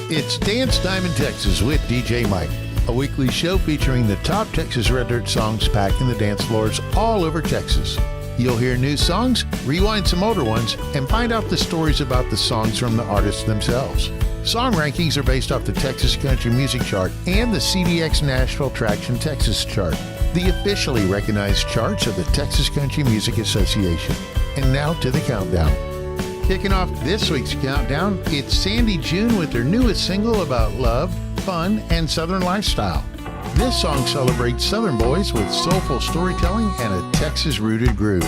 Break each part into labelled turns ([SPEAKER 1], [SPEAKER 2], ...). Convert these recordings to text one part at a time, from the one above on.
[SPEAKER 1] It's Dance Time in Texas with DJ Mike, a weekly show featuring the top Texas Red Dirt songs packing the dance floors all over Texas. You'll hear new songs, rewind some older ones, and find out the stories about the songs from the artists themselves. Song rankings are based off the Texas Country Music Chart and the CDX Nashville Traction Texas Chart, the officially recognized charts of the Texas Country Music Association. And now to the countdown. Kicking off this week's countdown, it's Sandy June with her newest single about love, fun, and Southern lifestyle. This song celebrates Southern boys with soulful storytelling and a Texas-rooted groove.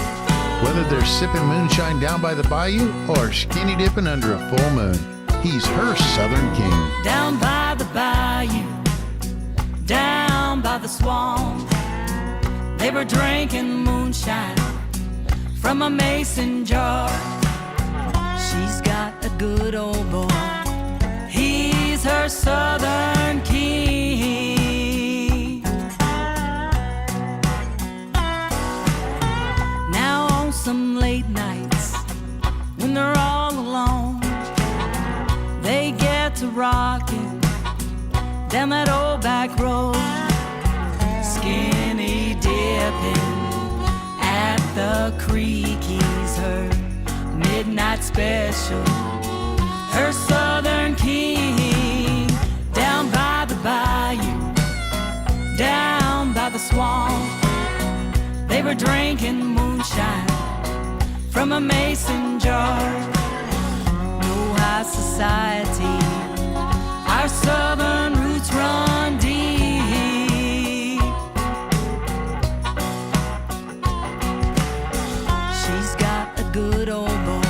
[SPEAKER 1] Whether they're sipping moonshine down by the bayou or skinny dipping under a full moon, he's her Southern king.
[SPEAKER 2] Down by the bayou, down by the swamp, they were drinking moonshine from a mason jar. She's got a good old boy, he's her Southern king. Now on some late nights, when they're all alone, they get to rocking down that old back road, skinny dipping at the creek. He's her midnight special, her Southern king. Down by the bayou, down by the swamp, they were drinking moonshine from a mason jar. No high society, our Southern roots run deep. She's got a good old boy,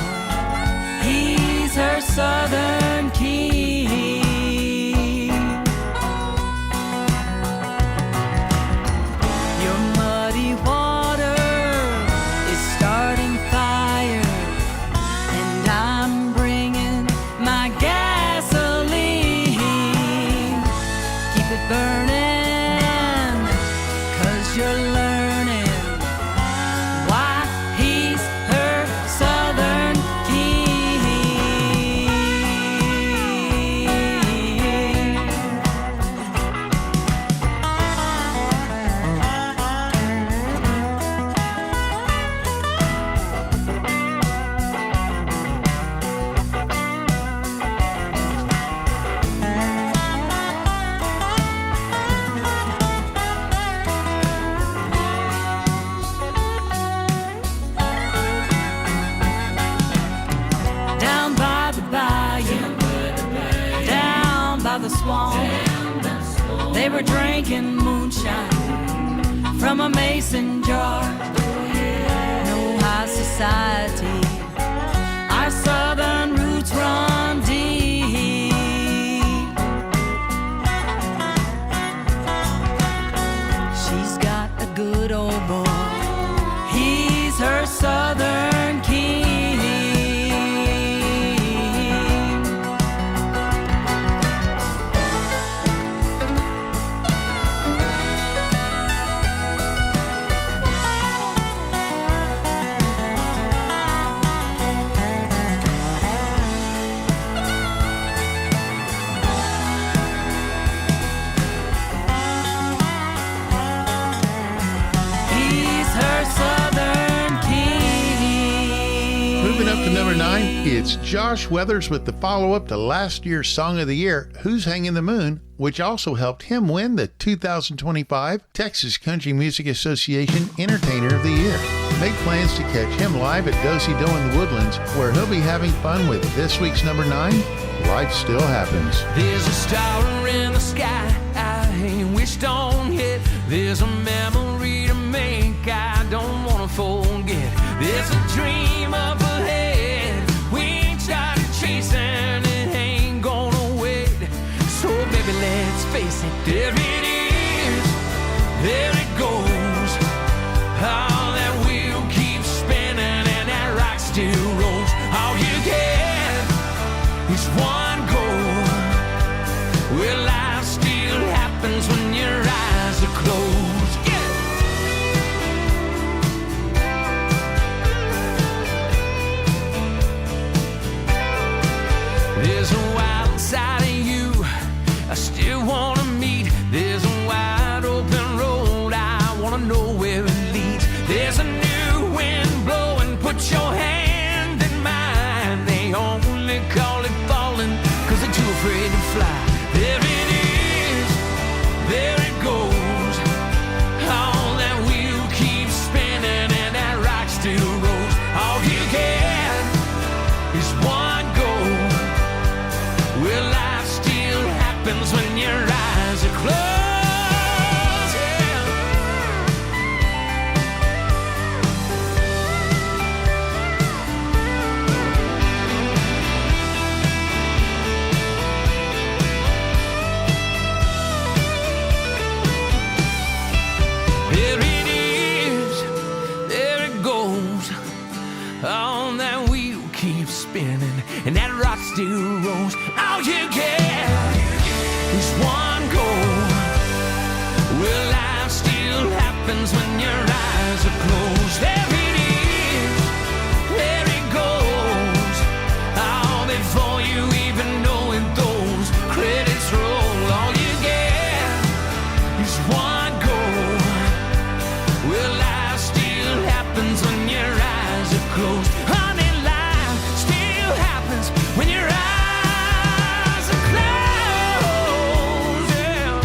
[SPEAKER 2] he's her Southern king. Your muddy water is starting fire, and I'm bringing my gasoline. Keep it burning, 'cause you're learning why he's her Southern king. Down by the bayou, down by the swamp, they were drinking moonshine from a mason jar. No high society, our Southern roots run deep. She's got a good old boy, he's her Southern king. He's her Southern king.
[SPEAKER 1] Moving up to number 9, it's Josh Weathers with the follow-up to last year's Song of the Year, Who's Hanging the Moon, which also helped him win the 2025 Texas Country Music Association Entertainer of the Year. Make plans to catch him live at Do-Si-Do in the Woodlands, where he'll be having fun with this week's number 9, Life Still Happens.
[SPEAKER 3] There's a star in the sky I wished on hit. There's a memory to make I don't wanna forget. There's a dream up ahead we started chasing, it ain't gonna wait. So baby, let's face it, there it is, there it goes. All that wheel keeps spinning and that rock still rolls. All you get is one goal. Well, life still happens when your eyes are closed. Yeah. There's a wild side of you Well, life still happens when your eyes are closed. Yeah. There it is, there it goes. On that wheel keeps spinning, and that rock still rolls. All you get is one goal. Well, life still happens when your eyes are closed. There it is, there it goes. All before you even know it, those credits roll. All you get is one goal. Well, life still happens when your eyes are closed. Honey, life still happens when your eyes are closed. Yeah.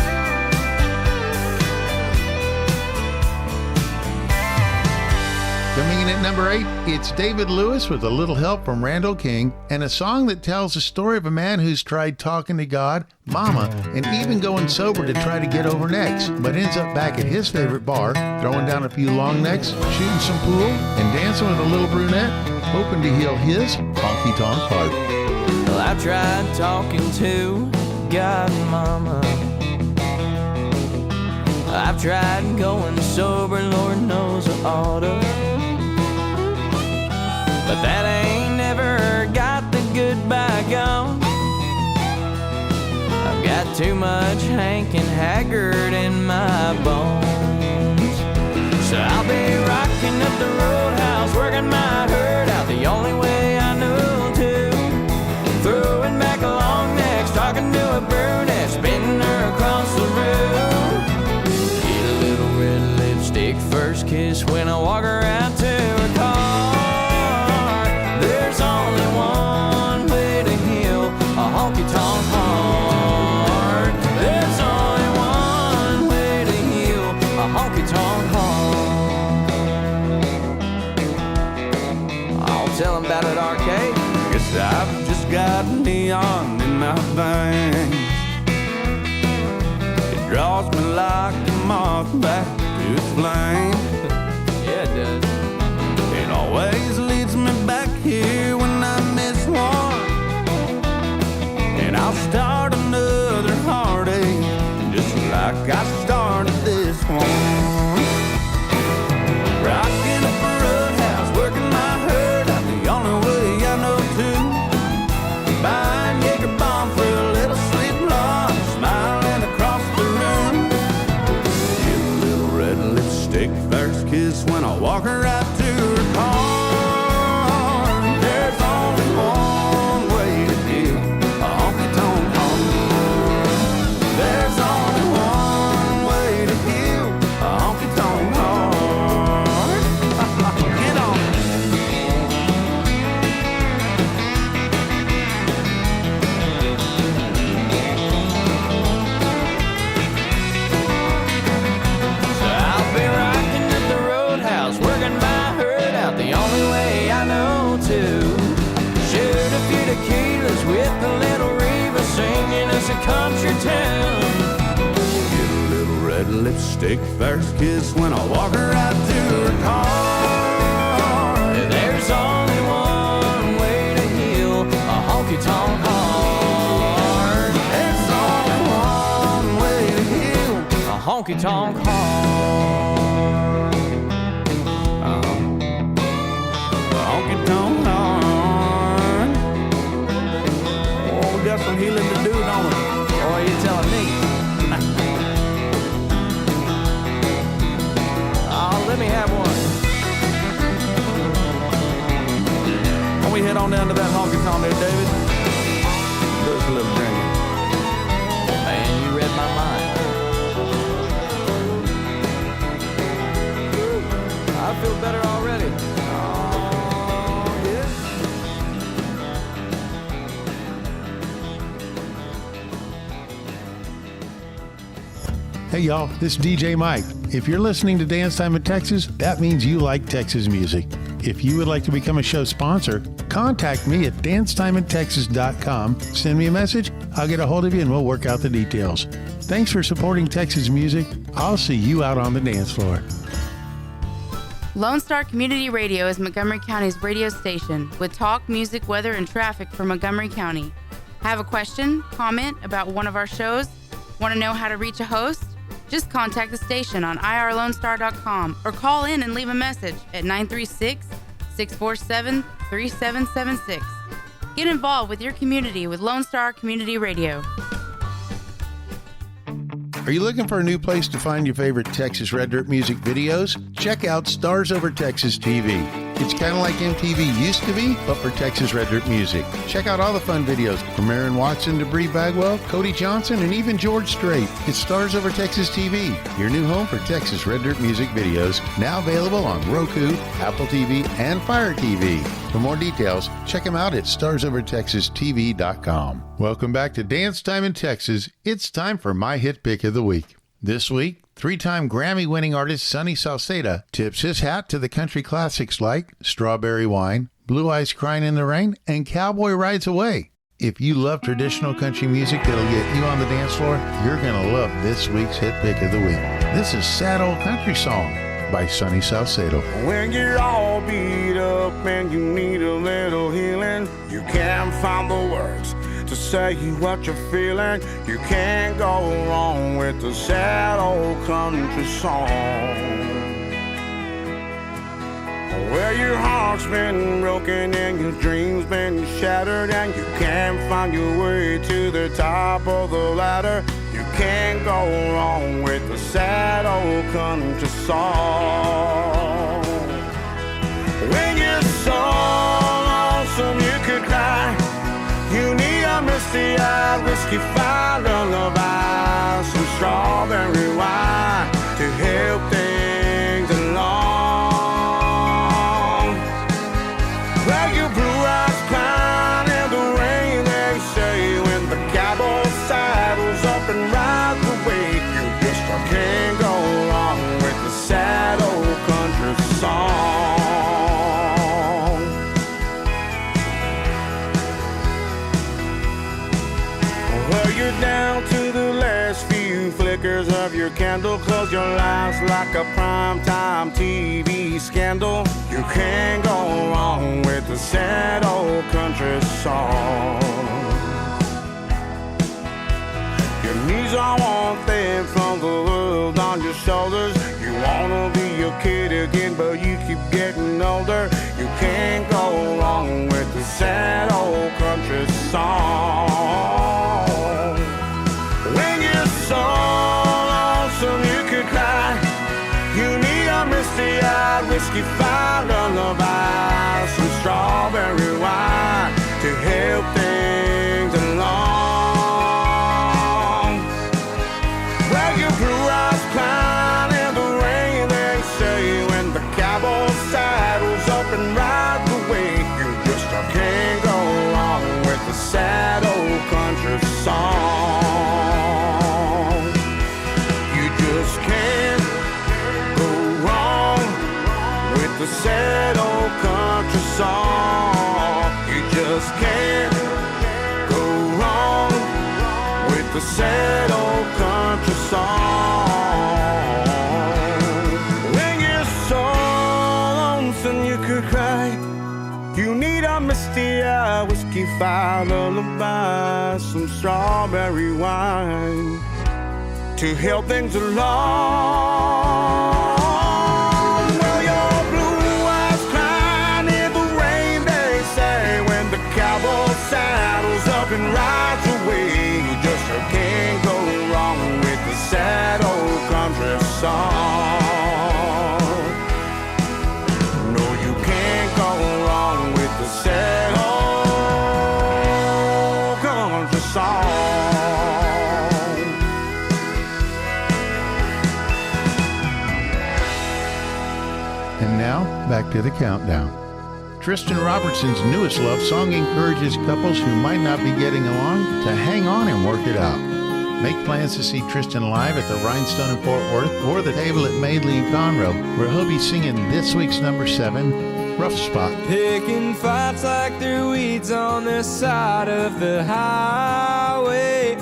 [SPEAKER 1] Coming in at number 8, it's David Lewis with a little help from Randall King, and a song that tells the story of a man who's tried talking to God, Mama, and even going sober to try to get over necks, but ends up back at his favorite bar, throwing down a few long necks, shooting some pool, and dancing with a little brunette, hoping to heal his honky-tonk heart.
[SPEAKER 4] Well, I tried talking to God and Mama. I've tried going sober, Lord knows I oughta. But that ain't never got the goodbye gone. I've got too much Hank and Haggard in my bones. So I'll be rocking up the roadhouse, working my herd out the only way I know to. Throwing back long necks, talking to a brunette, spinning her across the room. Get a little red lipstick, first kiss when I walk her out to her car. There's only one way to heal a honky-tonk heart. There's only one way to heal a honky-tonk heart. I'll tell him about it, arcade.
[SPEAKER 5] Guess I've just got neon in my veins. It draws me like a moth back to its flame.
[SPEAKER 4] Yeah, it does.
[SPEAKER 5] It always leads me back here when I miss one. And I'll start another heartache just like I started this one. Rocking up a roadhouse, working my herd out the only way I know to. Buying Jaeger bomb for a little sleep long, smiling across the room. Give a little red lipstick, first kiss when I walk her out to her car. There's only one way to heal a honky-tonk heart. There's only one way to heal a honky-tonk heart. Get on it.
[SPEAKER 4] So I'll be rocking at the roadhouse, working my herd out the only way I know to. Shoot a few tequilas with the little Reva singing us a country tune.
[SPEAKER 5] Get a little red lipstick, first kiss when I walk her out to her car.
[SPEAKER 4] There's only one way to heal a honky-tonk heart.
[SPEAKER 5] There's only one way to heal
[SPEAKER 4] A honky-tonk heart.
[SPEAKER 5] a honky-tonk heart. Oh, we got some healing to do, don't we?
[SPEAKER 4] Or are you telling me? Oh, let me have one.
[SPEAKER 5] When we head on down to that honky-tonk there, David, do us a little drinking.
[SPEAKER 4] Man, you read my mind. I feel better already.
[SPEAKER 5] Oh, yeah.
[SPEAKER 1] Hey y'all, this is DJ Mike. If you're listening to Dance Time in Texas, that means you like Texas music. If you would like to become a show sponsor, contact me at dancetimeintexas.com. Send me a message, I'll get a hold of you and we'll work out the details. Thanks for supporting Texas music. I'll see you out on the dance floor.
[SPEAKER 6] Lone Star Community Radio is Montgomery County's radio station with talk, music, weather, and traffic for Montgomery County. Have a question, comment about one of our shows? Want to know how to reach a host? Just contact the station on irlonestar.com or call in and leave a message at 936-647-3776. Get involved with your community with Lone Star Community Radio.
[SPEAKER 1] Are you looking for a new place to find your favorite Texas Red Dirt music videos? Check out Stars Over Texas TV. It's kind of like MTV used to be, but for Texas Red Dirt music. Check out all the fun videos from Aaron Watson to Bree Bagwell, Cody Johnson, and even George Strait. It's Stars Over Texas TV, your new home for Texas Red Dirt music videos, now available on Roku, Apple TV, and Fire TV. For more details, check them out at starsovertexastv.com. Welcome back to Dance Time in Texas. It's time for my hit pick of the week. This week, 3-time Grammy-winning artist Sonny Saucedo tips his hat to the country classics like Strawberry Wine, Blue Eyes Crying in the Rain, and Cowboy Rides Away. If you love traditional country music that'll get you on the dance floor, you're going to love this week's hit pick of the week. This is Sad Old Country Song by Sonny Saucedo.
[SPEAKER 5] When you're all beat up and you need a little healing, you can't find the words to say what you're feeling. You can't go wrong with a sad old country song. Where your heart's been broken and your dreams been shattered, and you can't find your way to the top of the ladder. You can't go wrong with a sad old country song. When you're so lonesome you could cry, you need a misty-eyed whiskey-fine lullaby, some strawberry wine to help things along. Well, your blue eyes crying in the rain, they say, when the cowboy saddles up and rides away. You just can't go wrong with the sad old country song. Well, you're down to the last few flickers of your candle, 'cause your life's like a primetime TV scandal. You can't go wrong with the sad old country song. Your knees are one thing from the world on your shoulders. You wanna be a kid again, but you keep getting older. You can't go wrong with the sad old country song. When you're so lonesome you could cry, you need a misty-eyed whiskey-fine lullaby, some strawberry wine to help things along. Well, your blue eyes crying in the rain, they say, when the cowboy saddles up and rides away. You just can't go wrong with the sad old country song. You just can't go wrong with the sad old country song. You just can't go wrong with the sad old country song. When you're so lonesome you could cry, you need a misty-eyed whiskey-fine lullaby, some strawberry wine to help things along. Well, your blue eyes crying in the rain, they say, when the cowboy saddles up and rides away. You just can't go wrong with the sad old country song. No, you can't go wrong with the sad old country song.
[SPEAKER 1] And now, back to the countdown. Tristan Robertson's newest love song encourages couples who might not be getting along to hang on and work it out. Make plans to see Tristan live at the Rhinestone in Fort Worth or the Table at Maidley in Conroe, where he'll be singing this week's number 7, Rough Spot.
[SPEAKER 4] Picking fights like they're weeds on the side of the highway.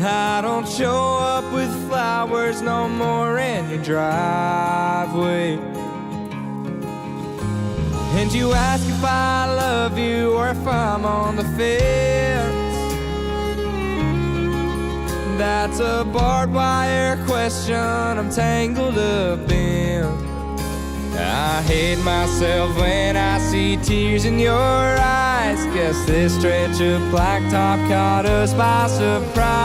[SPEAKER 4] I don't show up with flowers no more in your driveway. And you ask if I love you or if I'm on the fence. That's a barbed wire question I'm tangled up in. I hate myself when I see tears in your eyes. Guess this stretch of blacktop caught us by surprise.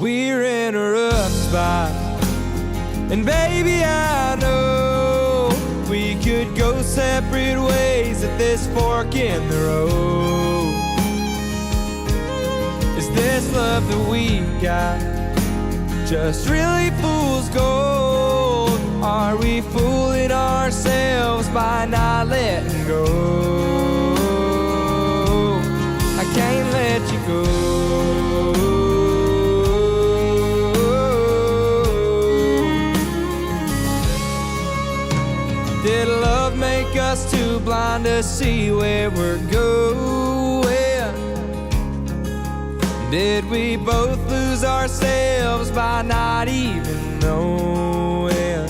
[SPEAKER 4] We're in a rough spot, and baby I know we could go separate ways at this fork in the road. Is this love that we got just really fool's gold? Are we fooling ourselves by not letting go? I can't let you go. Did love make us too blind to see where we're going? Did we both lose ourselves by not even knowing?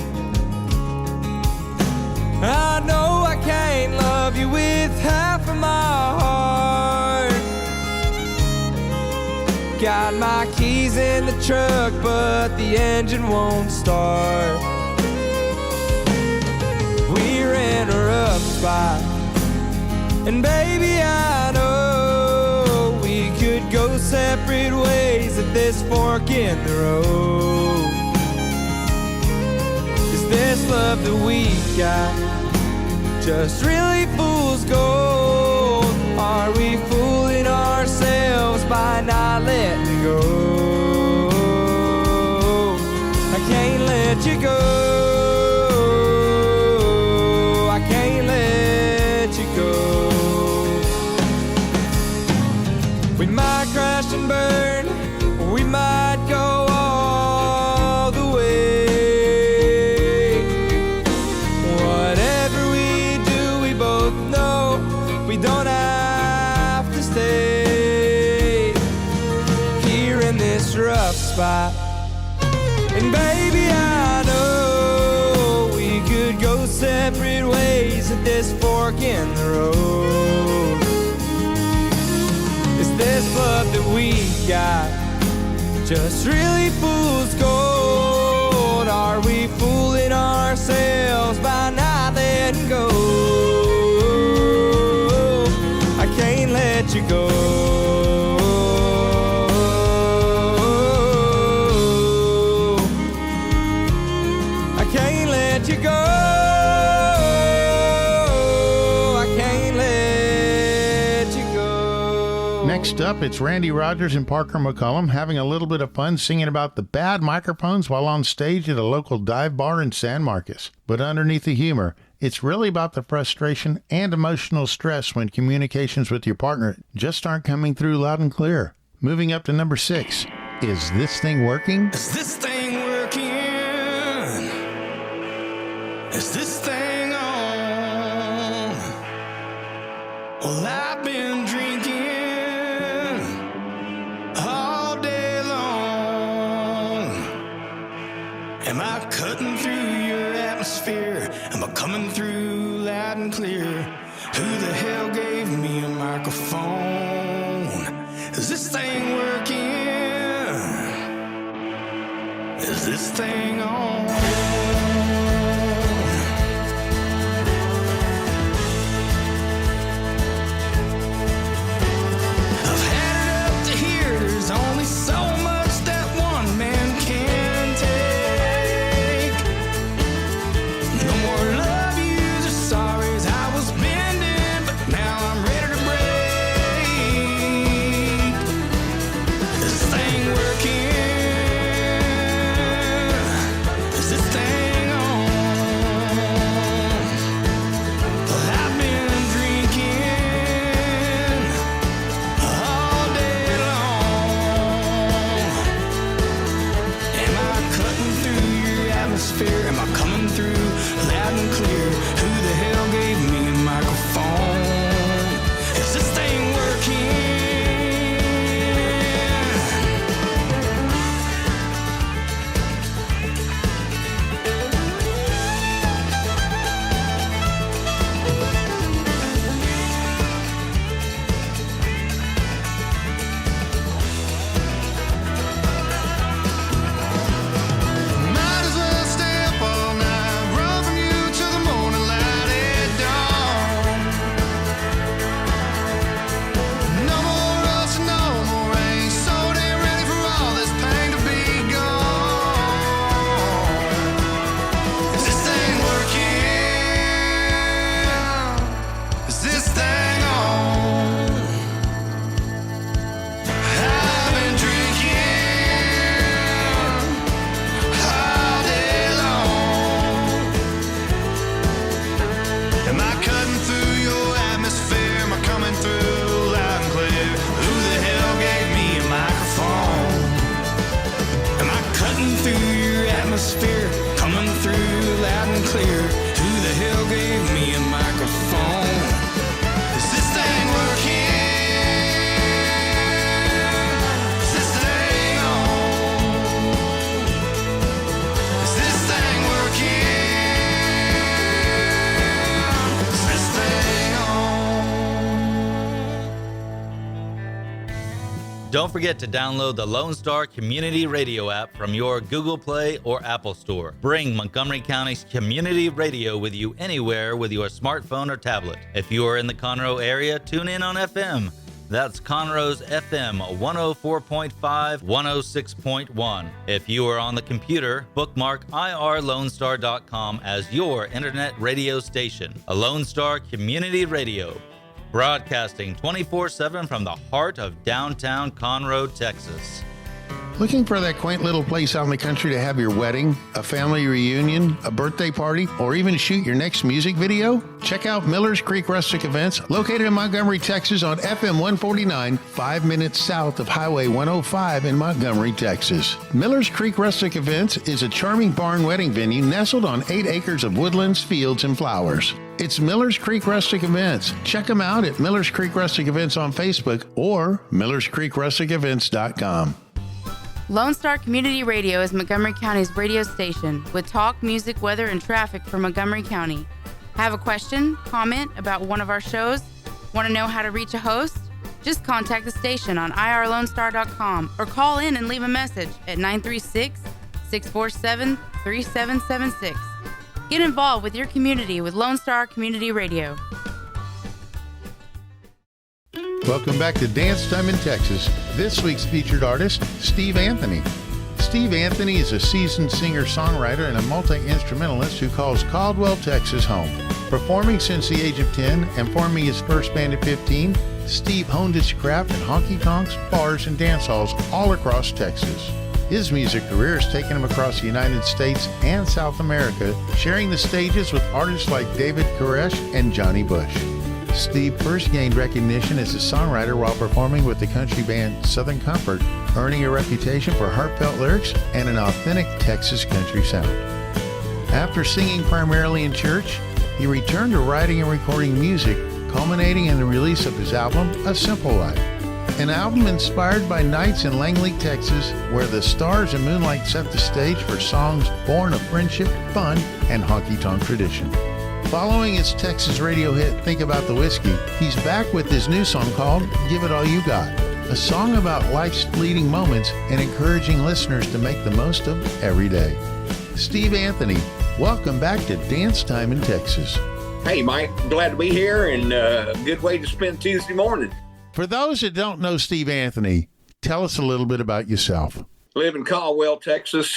[SPEAKER 4] I know I can't love you with half of my heart. Got my keys in the truck, but the engine won't start. We're in a rough spot, and baby I know we could go separate ways at this fork in the road. Is this love that we got just really fool's gold? Are we fooling ourselves by not letting go? I can't let you go. I can't let you go. We might crash and burn, or we might go all the way. Whatever we do, we both know we don't have to stay here in this rough spot. And baby, I know we could go separate ways at this fork in the road. Is this love that we got just really fool's gold? Are we fooling ourselves by not letting go? I can't let you go. I can't let you go. I can't let you go.
[SPEAKER 1] Next up, it's Randy Rogers and Parker McCullum having a little bit of fun singing about the bad microphones while on stage at a local dive bar in San Marcos. But underneath the humor, it's really about the frustration and emotional stress when communications with your partner just aren't coming through loud and clear. Moving up to number 6, Is This Thing Working?
[SPEAKER 3] Is this thing working? Is this thing on? Well, I've been drinking all day long. Am I cutting through your atmosphere? Am I coming through loud and clear? Who the hell gave me a microphone? Is this thing working? Is this thing on? I've had it up to here. There's only so much that one man can take. No more love yous or sorries. I was bending, but now I'm ready to break. Is this thing working? Is this thing
[SPEAKER 7] Don't forget to download the Lone Star Community Radio app from your Google Play or Apple Store. Bring Montgomery County's community radio with you anywhere with your smartphone or tablet. If you are in the Conroe area, tune in on FM. That's Conroe's FM 104.5, 106.1. If you are on the computer, bookmark irlonestar.com as your internet radio station. A Lone Star Community Radio, broadcasting 24/7 from the heart of downtown Conroe, Texas.
[SPEAKER 1] Looking for that quaint little place out in the country to have your wedding, a family reunion, a birthday party, or even shoot your next music video? Check out Miller's Creek Rustic Events, located in Montgomery, Texas on FM 149, 5 minutes south of Highway 105 in Montgomery, Texas. Miller's Creek Rustic Events is a charming barn wedding venue nestled on 8 acres of woodlands, fields, and flowers. It's Miller's Creek Rustic Events. Check them out at Miller's Creek Rustic Events on Facebook or millerscreekrusticevents.com.
[SPEAKER 6] Lone Star Community Radio is Montgomery County's radio station with talk, music, weather, and traffic for Montgomery County. Have a question, comment about one of our shows? Want to know how to reach a host? Just contact the station on irlonestar.com or call in and leave a message at 936-647-3776. Get involved with your community with Lone Star Community Radio.
[SPEAKER 1] Welcome back to Dance Time in Texas. This week's featured artist, Steve Anthony. Steve Anthony is a seasoned singer-songwriter and a multi-instrumentalist who calls Caldwell, Texas home. Performing since the age of 10 and forming his first band at 15, Steve honed his craft in honky-tonks, bars, and dance halls all across Texas. His music career has taken him across the United States and South America, sharing the stages with artists like David Koresh and Johnny Bush. Steve first gained recognition as a songwriter while performing with the country band Southern Comfort, earning a reputation for heartfelt lyrics and an authentic Texas country sound. After singing primarily in church, he returned to writing and recording music, culminating in the release of his album, A Simple Life, an album inspired by nights in Langley, Texas, where the stars and moonlight set the stage for songs born of friendship, fun, and honky-tonk tradition. Following his Texas radio hit, Think About the Whiskey, he's back with his new song called Give It All You Got, a song about life's fleeting moments and encouraging listeners to make the most of every day. Steve Anthony, welcome back to Dance Time in Texas.
[SPEAKER 8] Hey, Mike, glad to be here, and a good way to spend Tuesday morning.
[SPEAKER 1] For those that don't know Steve Anthony, tell us a little bit about yourself.
[SPEAKER 8] Live in Caldwell, Texas.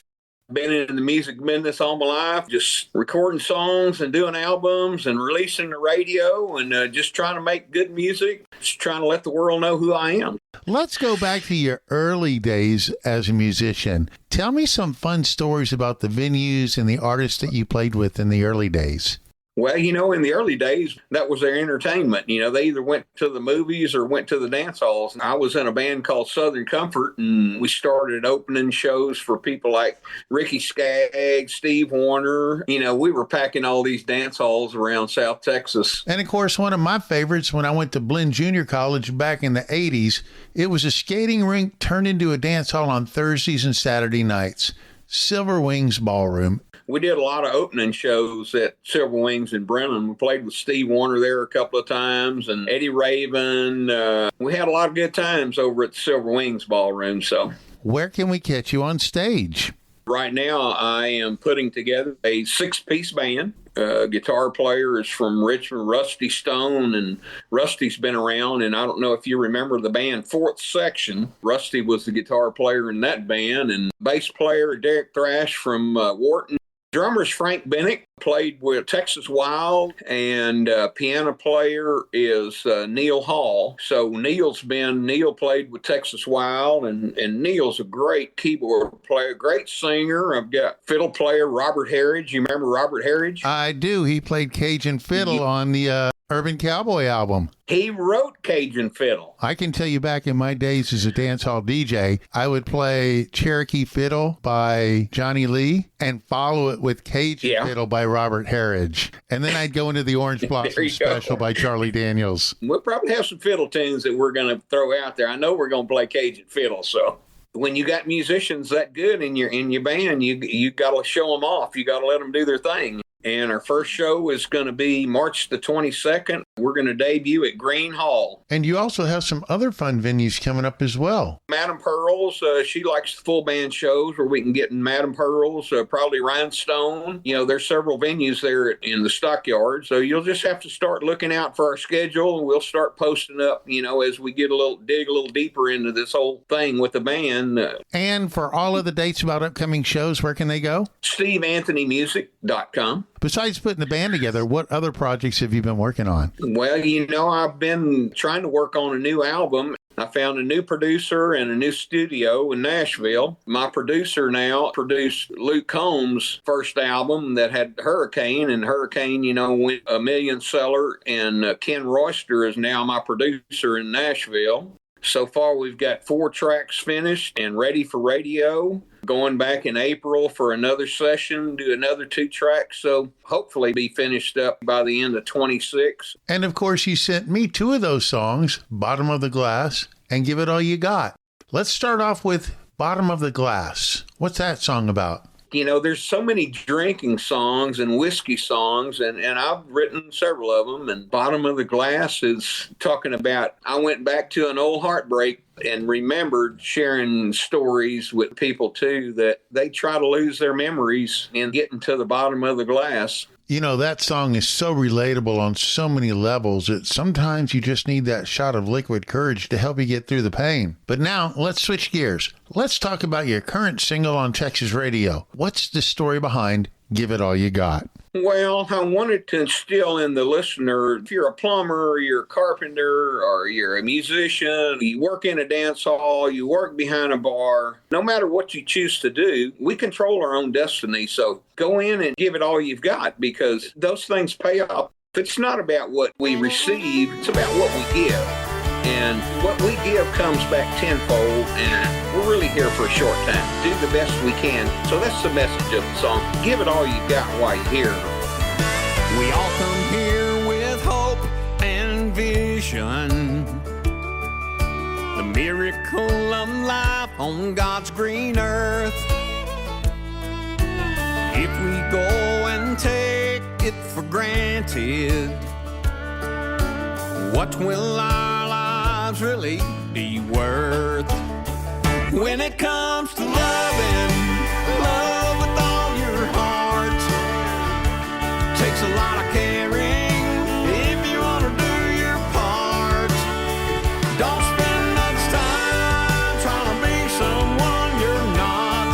[SPEAKER 8] Been in the music business all my life, just recording songs and doing albums and releasing the radio and just trying to make good music, just trying to let the world know who I am.
[SPEAKER 1] Let's go back to your early days as a musician. Tell me some fun stories about the venues and the artists that you played with in the early days.
[SPEAKER 8] Well, in the early days, that was their entertainment. They either went to the movies or went to the dance halls. I was in a band called Southern Comfort, and we started opening shows for people like Ricky Skaggs, Steve Warner. We were packing all these dance halls around South Texas.
[SPEAKER 1] And, of course, one of my favorites when I went to Blinn Junior College back in the 80s, it was a skating rink turned into a dance hall on Thursdays and Saturday nights. Silver Wings Ballroom.
[SPEAKER 8] We did a lot of opening shows at Silver Wings in Brennan. We played with Steve Warner there a couple of times and Eddie Raven. We had a lot of good times over at the Silver Wings Ballroom. So,
[SPEAKER 1] where can we catch you on stage?
[SPEAKER 8] Right now, I am putting together a 6-piece band. Guitar player is from Richmond, Rusty Stone, and Rusty's been around, and I don't know if you remember the band Fourth Section. Rusty was the guitar player in that band, and bass player Derek Thrash from Wharton. Drummer's Frank Bennick, played with Texas Wild, and piano player is Neil Hall. So Neil played with Texas Wild, and Neil's a great keyboard player, great singer. I've got fiddle player Robert Harridge. You remember Robert Harridge?
[SPEAKER 1] I do. He played Cajun Fiddle on the Urban Cowboy album.
[SPEAKER 8] He wrote Cajun Fiddle.
[SPEAKER 1] I can tell you back in my days as a dance hall DJ, I would play Cherokee Fiddle by Johnny Lee and follow it with Cajun Fiddle by Robert Harridge. And then I'd go into the Orange Blossom Special by Charlie Daniels.
[SPEAKER 8] We'll probably have some fiddle tunes that we're going to throw out there. I know we're going to play Cajun Fiddle, so when you got musicians that good in your band, you got to show them off. You got to let them do their thing. And our first show is going to be March the 22nd. We're going to debut at Green Hall.
[SPEAKER 1] And you also have some other fun venues coming up as well.
[SPEAKER 8] Madam Pearls, she likes the full band shows where we can get in Madam Pearls, probably Rhinestone. You know, there's several venues there in the stockyard. So you'll just have to start looking out for our schedule, and we'll start posting up, you know, as we dig a little deeper into this whole thing with the band.
[SPEAKER 1] And for all of the dates about upcoming shows, where can they go?
[SPEAKER 8] SteveAnthonyMusic.com.
[SPEAKER 1] Besides putting the band together, what other projects have you been working on?
[SPEAKER 8] Well, you know, I've been trying to work on a new album. I found a new producer and a new studio in Nashville. My producer now produced Luke Combs' first album that had Hurricane, and Hurricane, you know, went a million seller, and Ken Royster is now my producer in Nashville. So far, we've got 4 tracks finished and ready for radio. Going back in April for another session, do another 2 tracks. So hopefully be finished up by the end of 26.
[SPEAKER 1] And of course, you sent me 2 of those songs, Bottom of the Glass and Give It All You Got. Let's start off with Bottom of the Glass. What's that song about?
[SPEAKER 8] You know, there's so many drinking songs and whiskey songs, and I've written several of them. And Bottom of the Glass is talking about, I went back to an old heartbreak and remembered sharing stories with people, too, that they try to lose their memories in getting to the bottom of the glass.
[SPEAKER 1] You know, that song is so relatable on so many levels that sometimes you just need that shot of liquid courage to help you get through the pain. But now, let's switch gears. Let's talk about your current single on Texas radio. What's the story behind Give It All You Got?
[SPEAKER 8] Well, I wanted to instill in the listener, if you're a plumber, or you're a carpenter, or you're a musician, you work in a dance hall, you work behind a bar, no matter what you choose to do, we control our own destiny. So go in and give it all you've got, because those things pay off. It's not about what we receive, it's about what we give. And what we give comes back tenfold, and we're really here for a short time. Do the best we can. So that's the message of the song. Give it all you got while you're here.
[SPEAKER 3] We all come here with hope and vision, the miracle of life on God's green earth. If we go and take it for granted, what will our lives really be worth? When it comes to loving, love with all your heart, takes a lot of caring if you want to do your part. Don't spend much time trying to be someone you're not.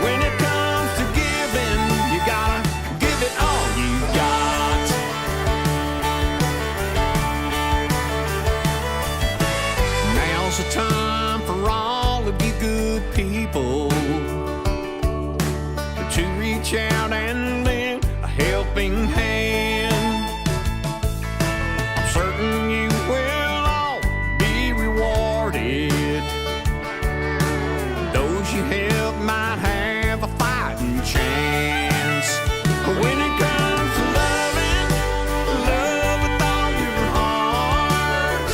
[SPEAKER 3] When it comes to giving, you gotta give it all you got. Now's the time for all of you good people to reach out and lend a helping hand. I'm certain you will all be rewarded. Those you help might have a fighting chance. But when it comes to loving, love with all your heart,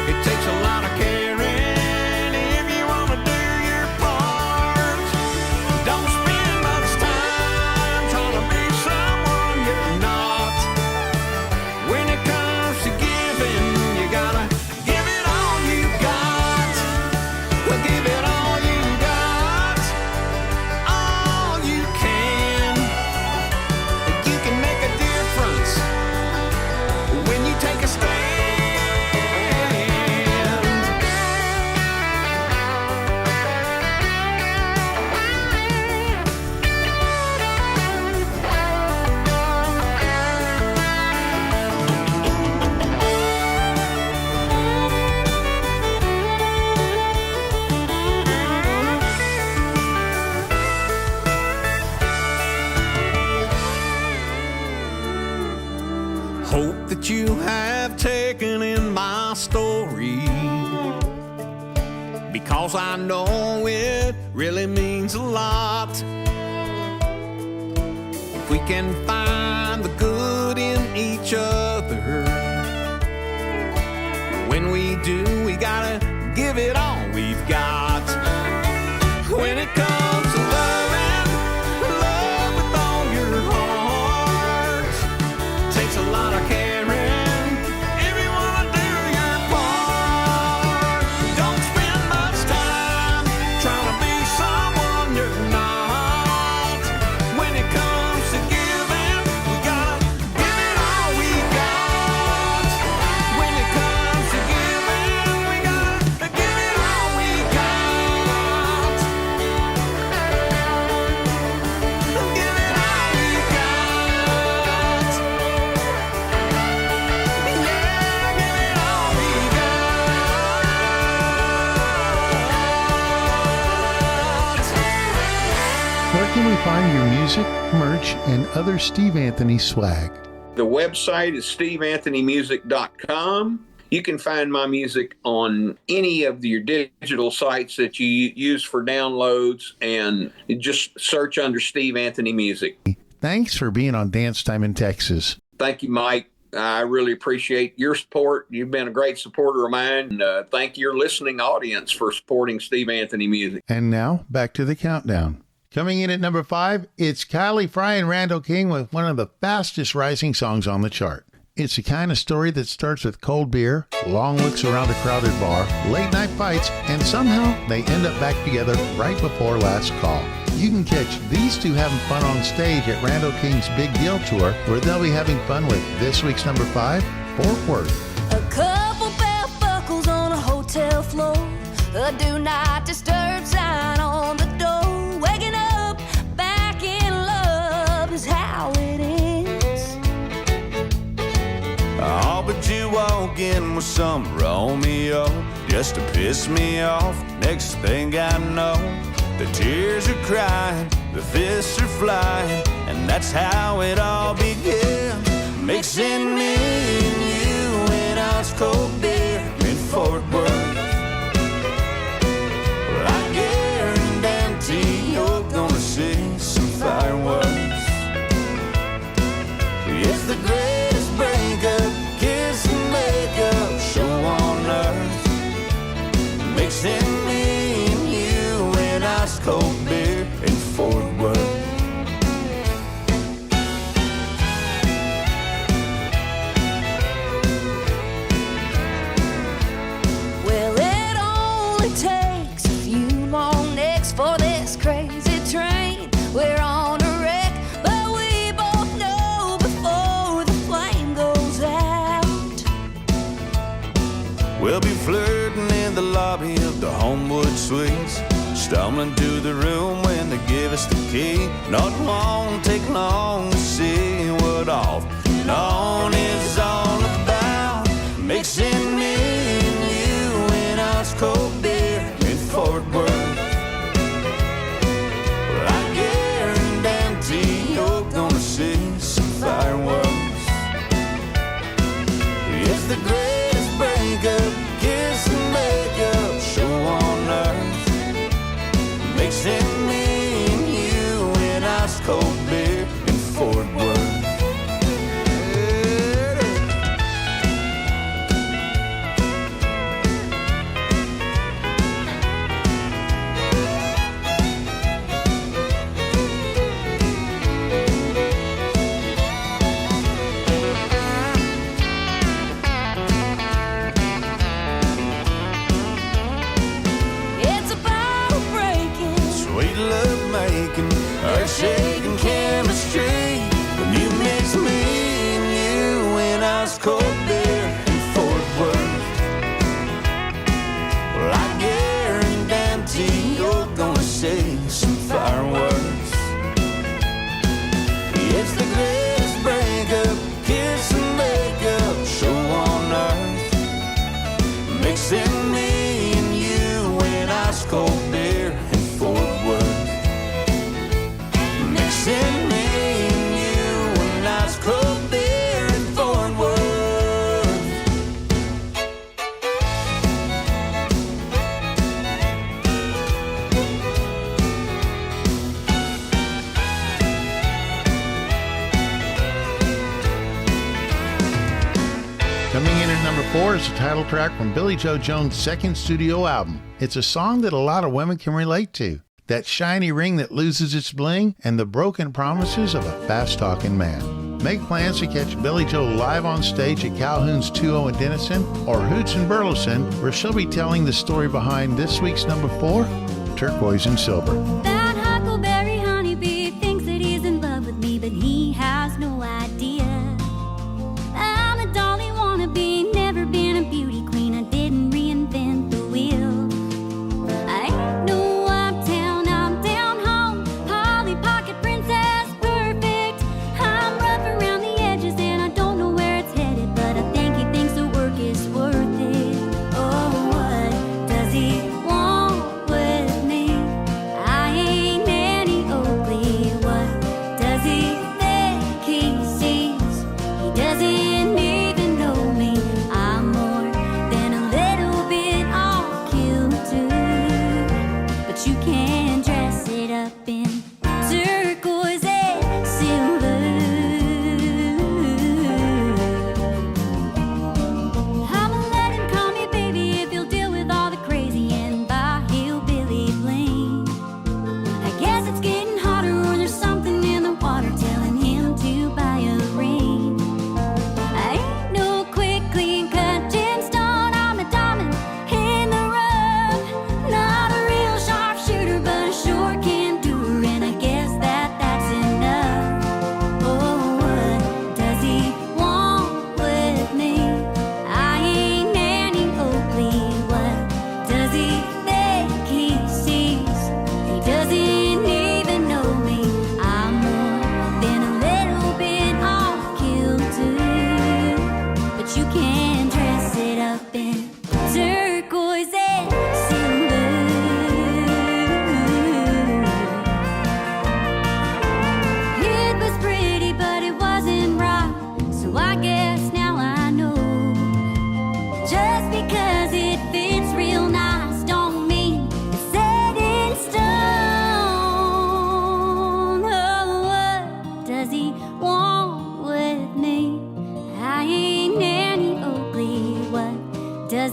[SPEAKER 3] it takes a lot of caring if you want to do your part. Don't spend much time trying to be someone you're not. When it comes to giving, you gotta give it all you got. Well, give it all you got, all you can. You can make a difference when you take a stand. Hope that you have taken in my story, because I know it really means a lot. If we can find the good in each other, when we do, we gotta give it all we've got. When it comes to loving, love with all your heart,
[SPEAKER 1] find your music, merch, and other Steve Anthony swag?
[SPEAKER 8] The website is steveanthonymusic.com. You can find my music on any of your digital sites that you use for downloads, and just search under Steve Anthony Music.
[SPEAKER 1] Thanks for being on Dance Time in Texas.
[SPEAKER 8] Thank you, Mike. I really appreciate your support. You've been a great supporter of mine. And thank your listening audience for supporting Steve Anthony Music.
[SPEAKER 1] And now, back to the countdown. Coming in at number 5, it's Kylie Fry and Randall King with one of the fastest rising songs on the chart. It's the kind of story that starts with cold beer, long looks around a crowded bar, late night fights, and somehow they end up back together right before last call. You can catch these two having fun on stage at Randall King's Big Deal Tour, where they'll be having fun with this week's number 5, Fort Worth.
[SPEAKER 9] A couple belt buckles on a hotel floor, a do not disturb sign on the door. Waking up back in love is how it is.
[SPEAKER 5] Oh, but you walk in with some Romeo just to piss me off. Next thing I know, the tears are crying, the fists are flying, and that's how it all began. Mixing me and you in ice cold beer in Fort Worth. Well, I guarantee you're gonna see some fireworks. It's the greatest breakup, kiss and makeup show on earth. Mixing me and you in ice cold beer in Fort Worth.
[SPEAKER 9] Well, it only takes a few long necks for this crazy train. We're on a wreck, but we both know before the flame goes out.
[SPEAKER 5] We'll be flirting in the lobby of the Homewood Suites, stumbling to the room when they give us the key. Not won't take long to see what off and on is all about. Mixing me and you in ice cold beer in Fort Worth. Well, I guarantee you're gonna see some fireworks. It's the greatest breakup, kiss and makeup show on earth. Mixing me and you in ice cold beer in Fort Worth.
[SPEAKER 9] It's a bottle breaking,
[SPEAKER 5] Sweet love making, earth shaking chemistry. When you mix me and you in ice cold beer in Fort Worth. Well, I guarantee you're gonna see some fireworks. It's the greatest breakup, kiss and makeup show on earth. Mixing me and you in ice cold beer in Fort Worth. Mixing me and you in ice cold beer in Fort Worth.
[SPEAKER 1] Coming in at number 4 is the title track from Billy Joe Jones' second studio album. It's a song that a lot of women can relate to. That shiny ring that loses its bling and the broken promises of a fast-talking man. Make plans to catch Billy Joe live on stage at Calhoun's 2-0 in Denison or Hoots in Burleson, where she'll be telling the story behind this week's number 4, Turquoise and Silver.
[SPEAKER 10] That huckleberry honeybee thinks that he's in love with me, but he has no idea. I'm a dolly wannabe, never been a beauty queen. I didn't reinvent the wheel. I ain't no uptown, I'm down home. Polly Pocket princess, perfect. I'm rough around the edges and I don't know where it's headed, but I think he thinks the work is worth it. Oh, what does he want with me? I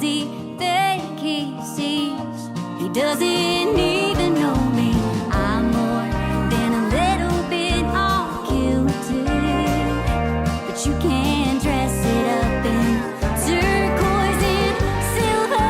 [SPEAKER 10] he think he sees. He doesn't even know me. I'm more than a little bit off kilter, but you can dress it up in turquoise and silver.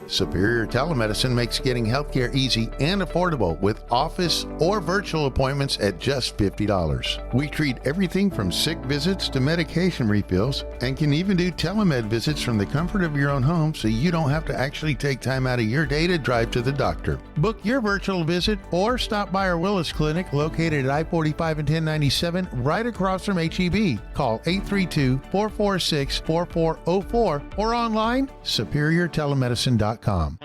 [SPEAKER 1] Superior Telemedicine makes getting healthcare easy and affordable with office or virtual appointments at just $50. We treat everything from sick visits to medication refills and can even do telemed visits from the comfort of your own home so you don't have to actually take time out of your day to drive to the doctor. Book your virtual visit or stop by our Willis Clinic located at I-45 and 1097 right across from HEB. Call 832-446-4404 or online superiortelemedicine.com.
[SPEAKER 7] A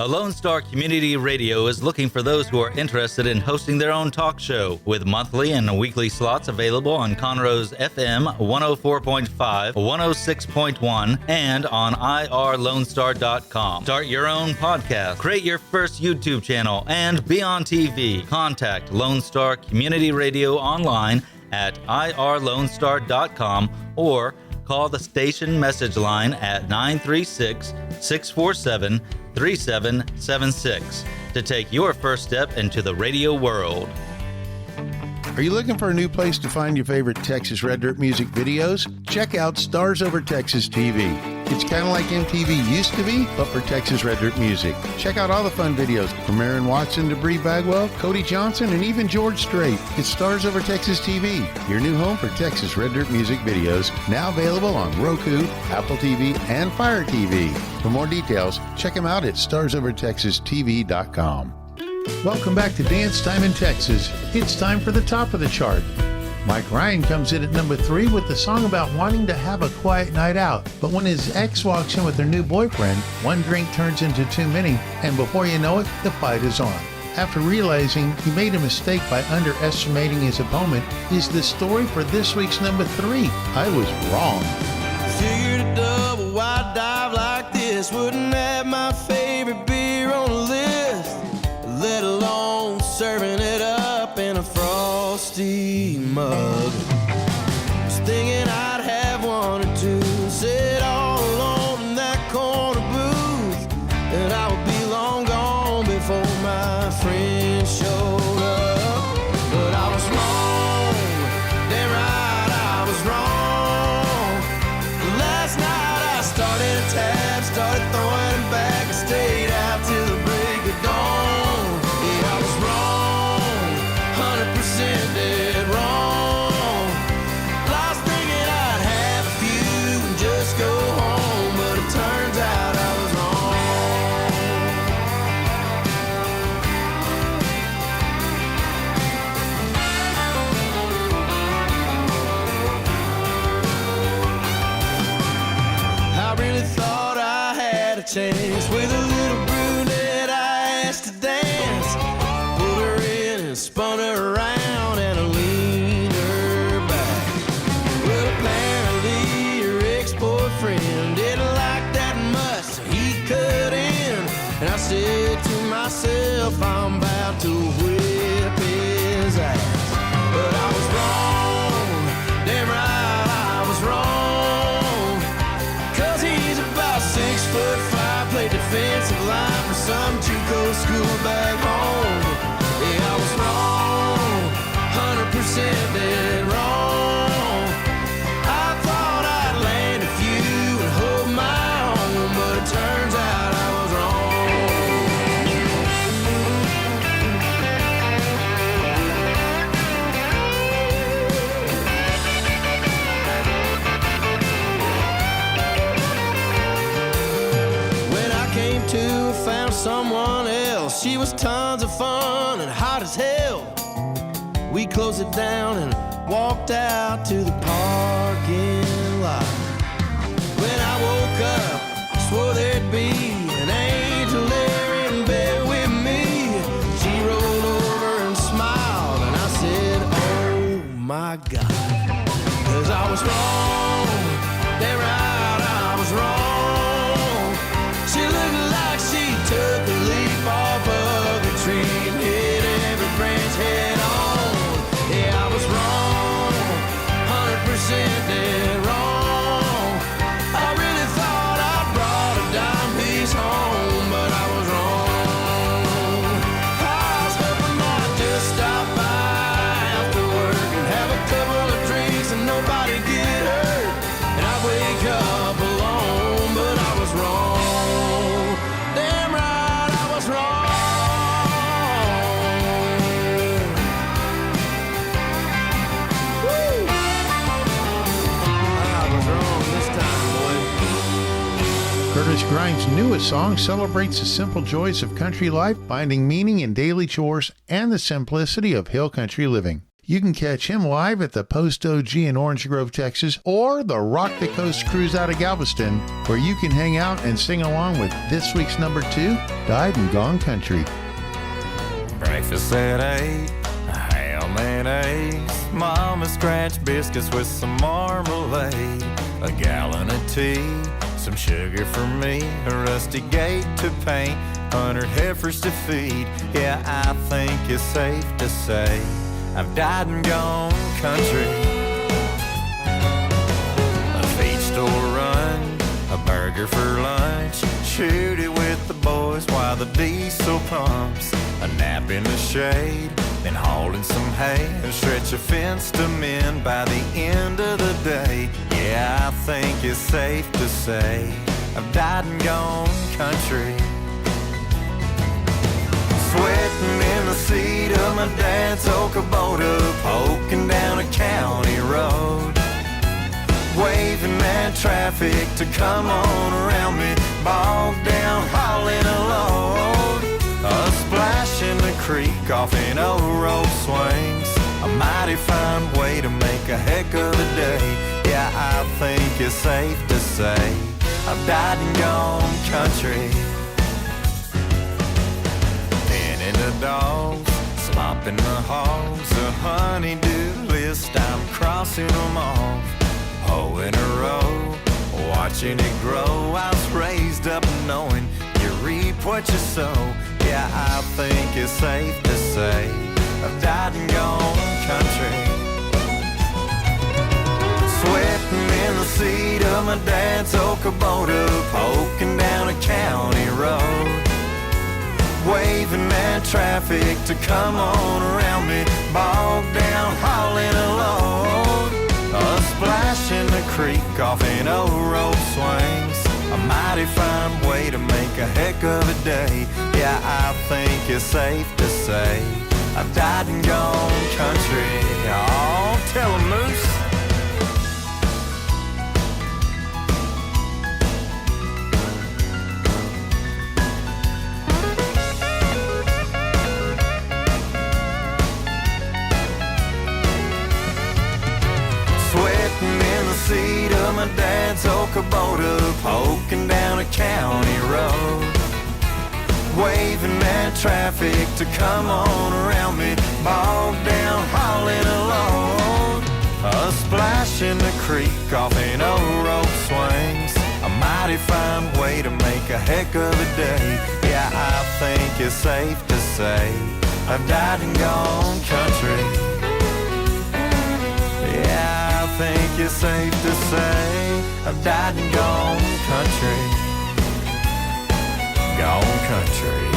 [SPEAKER 7] Lone Star Community Radio is looking for those who are interested in hosting their own talk show with monthly and weekly slots available on Conroe's FM 104.5, 106.1, and on irlonestar.com. Start your own podcast, create your first YouTube channel, and be on TV. Contact Lone Star Community Radio online at irlonestar.com or call the station message line at 936-647-3776 to take your first step into the radio world.
[SPEAKER 1] Are you looking for a new place to find your favorite Texas Red Dirt music videos? Check out Stars Over Texas TV. It's kind of like MTV used to be, but for Texas Red Dirt music. Check out all the fun videos from Aaron Watson to Bree Bagwell, Cody Johnson, and even George Strait. It's Stars Over Texas TV, your new home for Texas Red Dirt music videos, now available on Roku, Apple TV, and Fire TV. For more details, check them out at starsovertexastv.com. Welcome back to Dance Time in Texas. It's time for the top of the chart. Mike Ryan comes in at number 3 with the song about wanting to have a quiet night out. But when his ex walks in with her new boyfriend, one drink turns into too many, and before you know it, the fight is on. After realizing he made a mistake by underestimating his opponent, is the story for this week's number 3. I was wrong.
[SPEAKER 5] Figured a double wide dive like this wouldn't have my favorite beer on the list, let alone serving it up in a frosty mug. Was thinking I'd have one or two, sit all alone in that corner booth, and I would be long gone before my friends showed up. But I was wrong, damn right I was wrong. Last night I started a tab, started throwing it back, and stayed out till the break of dawn. Yeah, I was wrong, 100% dead wrong. Lost thinking I'd have a few and just go home, but it turns out I was wrong. I really thought I had a chance with a little brunette I asked to dance. Pulled her in and spun her around and I leaned her back. Well, apparently her ex-boyfriend didn't like that much, so he cut in. And I said to myself, I'm about to whip his ass. But I was wrong, damn right I was wrong. 'Cause he's about 6'5", played defensive line for some JUCO school back home. Yeah, I was wrong, 100% dead wrong. I thought I'd land a few and hold my own, but it turns out I was wrong. When I came to, I found someone else. She was tons of fun and hot as hell. We closed it down and walked out to the parking lot. When I woke up, I swore there'd be an angel there in bed with me. She rolled over and smiled, and I said, oh my God. 'Cause I was wrong, damn right I was wrong.
[SPEAKER 1] Axe Grind's newest song celebrates the simple joys of country life, finding meaning in daily chores and the simplicity of hill country living. You can catch him live at the Post OG in Orange Grove, Texas, or the Rock the Coast Cruise out of Galveston, where you can hang out and sing along with this week's number 2, Died and Gone Country.
[SPEAKER 4] Breakfast at 8, ham and eggs, Mama scratched biscuits with some marmalade, a gallon of tea, some sugar for me, a rusty gate to paint, 100 heifers to feed. Yeah, I think it's safe to say I've died and gone country. A feed store run, a burger for lunch, shoot it with the boys while the diesel pumps, a nap in the shade, then hauling some hay and stretch a fence to mend by the end of the day. Yeah, I think it's safe to say I've died and gone country. Sweating in the seat of my dad's old Kubota, poking down a county road, waving at traffic to come on around me, bogged down hauling a load, a splash in the creek off an old road swings, a mighty fine way to make a heck of a day. Yeah, I think it's safe to say I've died and gone country. Pinning the dogs, slopping the hogs, a honey-do list, I'm crossing them off, hoe in a row, watching it grow. I was raised up knowing you reap what you sow. Yeah, I think it's safe to say I've died and gone country. Sweating in the seat of my dad's old Kubota, poking down a county road, waving at traffic to come on around me, bogged down hauling a load, a splash in the creek off an old road swings, a mighty fine way to make a heck of a day. Yeah, I think it's safe to say I've died and gone country. Oh, tell 'em, Moose. Seat of my dad's old Kubota, poking down a county road, waving at traffic to come on around me, bogged down hauling a load, a splash in the creek off an old road swings, a mighty fine way to make a heck of a day. Yeah, I think it's safe to say I've died and gone country. Yeah, I think it's safe to say I've died and gone country. Gone country.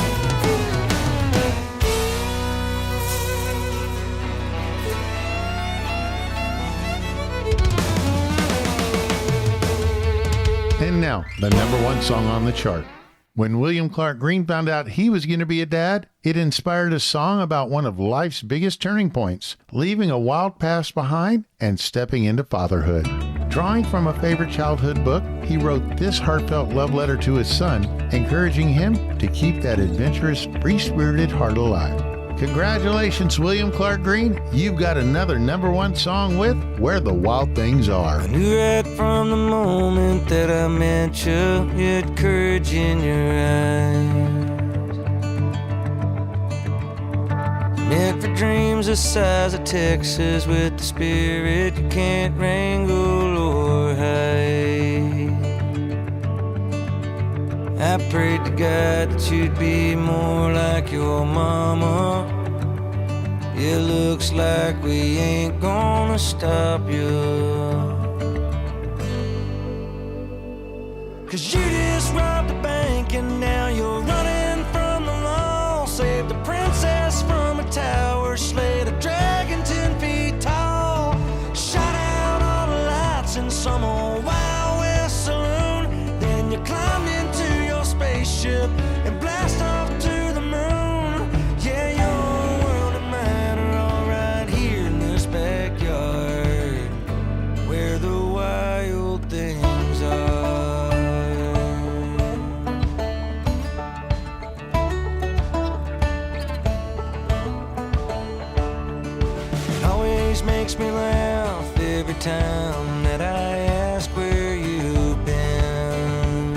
[SPEAKER 1] And now, the number 1 song on the chart. When William Clark Green found out he was going to be a dad, it inspired a song about one of life's biggest turning points, leaving a wild past behind and stepping into fatherhood. Drawing from a favorite childhood book, he wrote this heartfelt love letter to his son, encouraging him to keep that adventurous, free-spirited heart alive. Congratulations, William Clark Green. You've got another number 1 song with Where the Wild Things Are.
[SPEAKER 4] I knew right from the moment that I met you, you had courage in your eyes. Meant for dreams the size of Texas, with the spirit you can't wrangle or hide. I prayed to God that you'd be more like your mama. It looks like we ain't gonna stop you. 'Cause you just robbed the bank and now you're running from the law. Saved the princess from a tower, slayed a dragon 10 feet tall. Shot out all the lights in some old Wild West saloon. Then you climbed into your spaceship and blast off to the moon. Yeah, your world and mine are all right here in this backyard, where the wild things are. makes me laugh every time that I ask where you've been.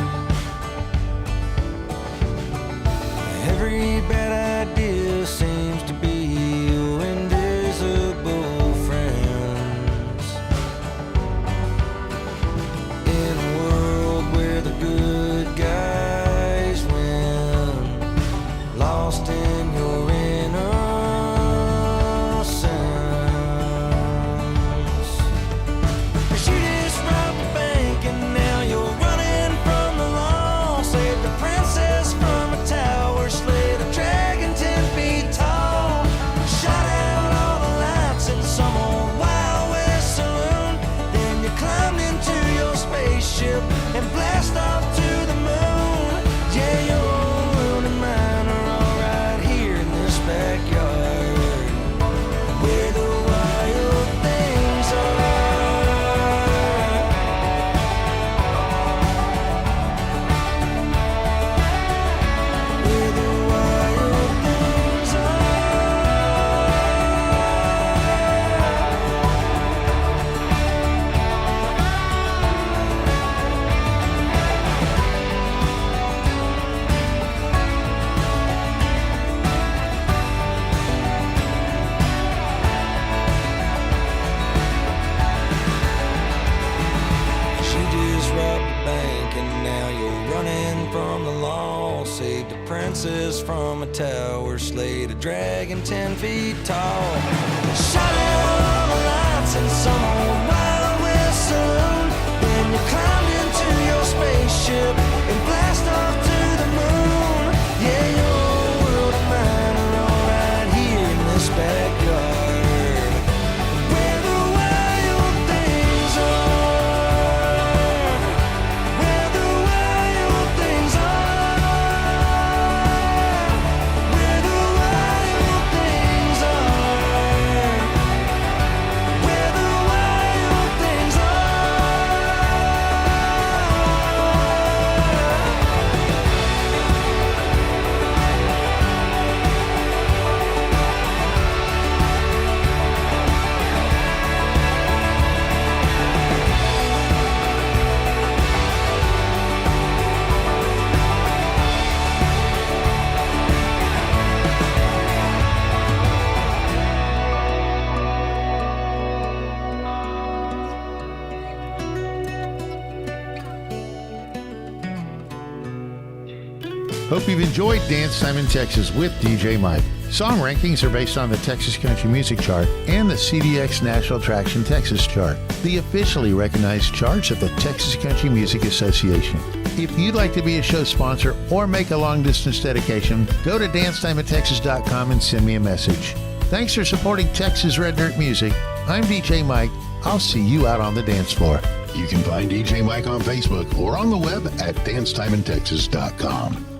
[SPEAKER 4] Every bad idea seems to be your invisible friends. In a world where the good guys win, lost in your innocence. You just robbed the bank and now you're running from the law. Saved the princess from a tower, slayed a dragon 10 feet tall. Shot out all the lights in some old Wild West saloon. Then you climbed into your spaceship and blast off to the moon. Yeah, your world and mine are all right here in this backyard, where the wild things are. Where the wild things are. She just robbed the bank and now you're running from the law. Saved a princess from a tower, slayed a dragon 10 feet tall. Shot out all the lights in some old Wild West saloon. Then you climbed into your spaceship and blast off to the moon. Yeah, your world and mine are all right here in this backyard, where the wild things are. Where the wild things are. Where the wild things are. Where the wild things
[SPEAKER 1] Hope you've enjoyed Dance Time in Texas with DJ Mike. Song rankings are based on the Texas Country Music Chart and the CDX National Traction Texas Chart, the officially recognized charts of the Texas Country Music Association. If you'd like to be a show sponsor or make a long-distance dedication, go to dancetimeintexas.com and send me a message. Thanks for supporting Texas Red Dirt Music. I'm DJ Mike. I'll see you out on the dance floor.
[SPEAKER 11] You can find DJ Mike on Facebook or on the web at dancetimeintexas.com.